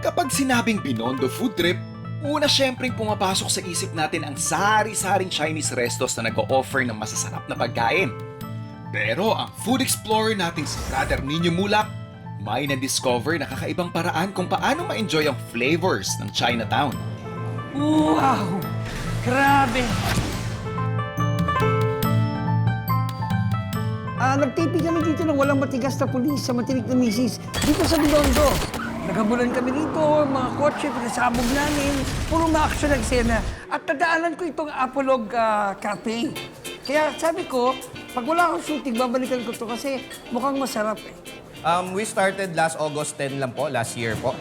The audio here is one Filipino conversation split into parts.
Kapag sinabing Binondo food trip, una syempreng pumapasok sa isip natin ang sari-saring Chinese restos na nag-o-offer ng masasarap na pagkain. Pero ang food explorer nating si Brother Nino Mulak, may na-discover na kakaibang paraan kung paano ma-enjoy ang flavors ng Chinatown. Wow! Grabe! Nagtipi kami dito ng walang matigas na pulis sa matinik na misis dito sa Binondo. Naghabulan kami dito, mga kotse, pinasabog namin. Puro ma-action ang eksena. At nadaanan ko itong Apolog Cafe. Kaya sabi ko, pag wala akong shooting, babalikan ko to kasi mukhang masarap eh. We started last August 10 lang po, last year po.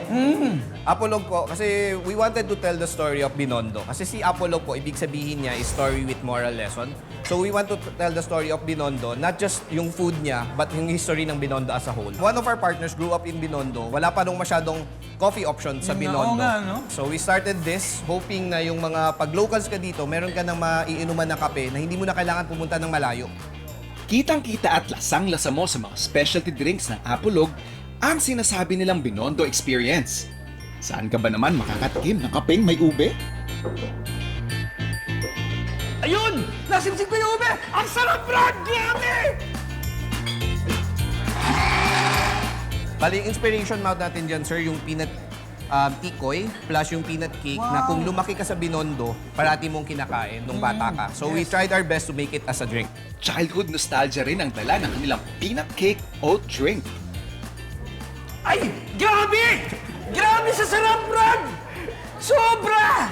Apolog po, kasi we wanted to tell the story of Binondo. Kasi si Apolog po, ibig sabihin niya is story with moral lesson. So we want to tell the story of Binondo, not just yung food niya, but yung history ng Binondo as a whole. One of our partners grew up in Binondo. Wala pa nung masyadong coffee option sa Binondo. no? So we started this, hoping na yung mga pag-locals ka dito, meron ka ng maiinuman na kape na hindi mo na kailangan pumunta ng malayo. Kitang-kita at lasang-lasa mo sa mga specialty drinks ng Apolog ang sinasabi nilang Binondo experience. Saan ka ba naman makakatikim ng kapeng may ube? Ayun! Nasimsik ko yung ube! Ang sarap, Brad! Grabe! Bali, inspiration mount natin dyan, sir, yung peanut tikoy plus yung peanut cake na kung lumaki ka sa Binondo, parati mong kinakain nung bata ka. So we tried our best to make it as a drink. Childhood nostalgia rin ang dala ng kanilang peanut cake oat drink. Ay! Grabe! Grabe sa sarap, Brad! Sobra!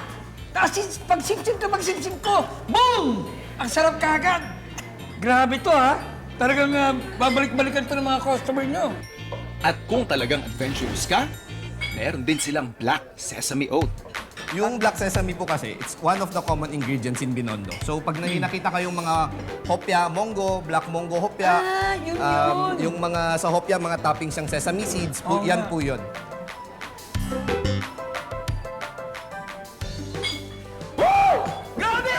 Tapos pag simsim ka, magsimsim ko, boom! Ang sarap kagad! Grabe to, ha? Talagang babalik-balikan to ng mga customer nyo. At kung talagang adventurous ka, meron din silang black sesame oat. Yung black sesame po kasi, it's one of the common ingredients in Binondo. So pag nakita kayong mga hopya, mongo, black mongo hopya, Yun. yung mga sa hopya, mga toppings ng sesame seeds, po, yan po yun. Grabe!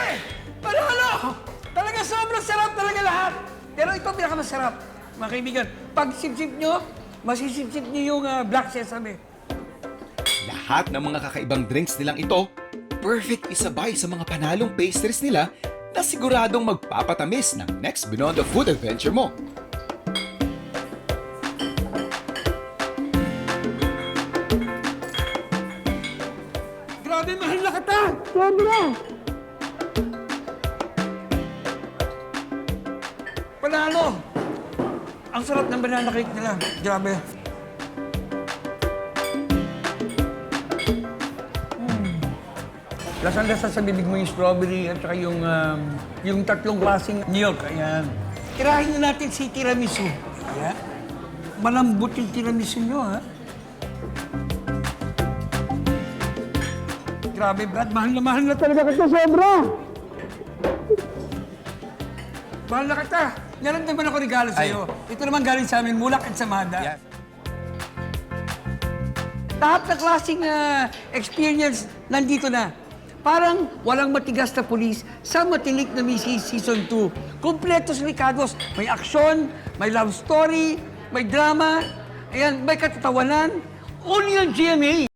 Panalo! Talaga sobrang sarap talaga lahat. Pero ito ang pinakamasarap, mga kaibigan. Pag sip-sip nyo, masisip-sip nyo yung black sesame. Lahat ng mga kakaibang drinks nilang ito, perfect isabay sa mga panalong pastries nila na siguradong magpapatamis ng next Binondo food adventure mo. Grabe, mahal na kita! Sobra! Panalo! Ang sarap ng banana cake nila. Grabe. Lasang-lasa sa bibig mo yung strawberry at saka yung tatlong klaseng niyog. Ayan. Tirahin na natin si tiramisu. Ayan. Malambot yung tiramisu nyo, ha? Grabe, Brad. Mahal na talaga kita, sobra! Mahal na kita. Meron naman ako regalo sa'yo. Ito naman galing sa amin, Mulak at Samada. Yes. Lahat na klaseng experience nandito na. Parang walang matigas na pulis sa Matinik na Misis Season 2. Kompleto si Ricardo's. May aksyon, may love story, may drama, ayan, may katatawanan. Only on GMA.